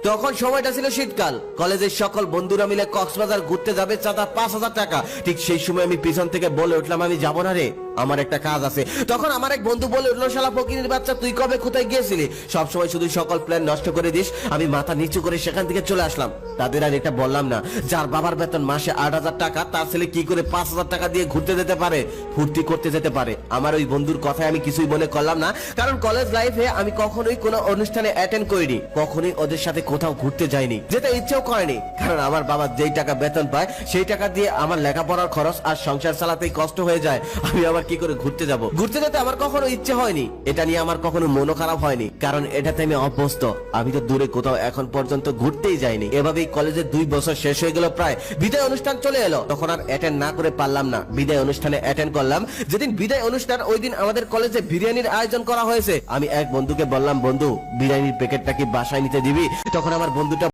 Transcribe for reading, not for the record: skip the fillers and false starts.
তখন সময়টা ছিল শীতকাল। কলেজের সকল বন্ধুরা মিলে কক্সবাজার ঘুরতে যাবে, চাঁদা 5,000 টাকা। ঠিক সেই সময় আমি পিছন থেকে বলে উঠলাম, আমি যাবো না রে, আমার একটা কাজ আছে। তখন আমার এক বন্ধু বলে উঠলো, শালা ফকিরের বাচ্চা, তুই কবে কোথায় গিয়েছিলি? সবসময় শুধু সকল প্ল্যান নষ্ট করে দিস। আমি মাথা নিচু করে সেখান থেকে চলে আসলাম। তাদের আর এটা বললাম না, যার বাবার বেতন মাসে 8,000 টাকা, তার ছেলে কি করে 5,000 টাকা দিয়ে ঘুরতে যেতে পারে, ফুর্তি করতে যেতে পারে। আমার ওই বন্ধুর কথায় আমি কিছুই মনে করলাম না, কারণ কলেজ লাইফে আমি কখনোই কোনো অনুষ্ঠানে অ্যাটেন্ড করিনি, কখনোই ওদের সাথে কোথাও ঘুরতে যাইনি, যেটা ইচ্ছেও করেনি। কারণ আমার বাবা যেই টাকা বেতন পায় সেই টাকা দিয়ে আমার লেখাপড়ার খরচ আর সংসার চালাতেই কষ্ট হয়ে যায়। আমি আবার কি করে ঘুরতে যাব? ঘুরতে যেতে আমার কখনো ইচ্ছে হয়নি। এটা নিয়ে আমার কখনো মনও খারাপ হয়নি, কারণ এটাতে আমি অভ্যস্ত। আমি তো দূরে কোথাও এখন পর্যন্ত ঘুরতেই যাইনি। এভাবেই কলেজের 2 বছর শেষ হয়ে গেল প্রায়। বিদায় অনুষ্ঠান চলে এলো, তখন আর অ্যাটেন্ড না করে পারলাম না। বিদায় অনুষ্ঠানে অ্যাটেন্ড করলাম। যেদিন বিদায় অনুষ্ঠান, ওই দিন আমাদের কলেজে বিরিয়ানির আয়োজন করা হয়েছে। আমি এক বন্ধুকে বললাম, বন্ধু বিরিয়ানির প্যাকেটটা কি বাসায় নিতে দিবি? তখন আমার বন্ধুটা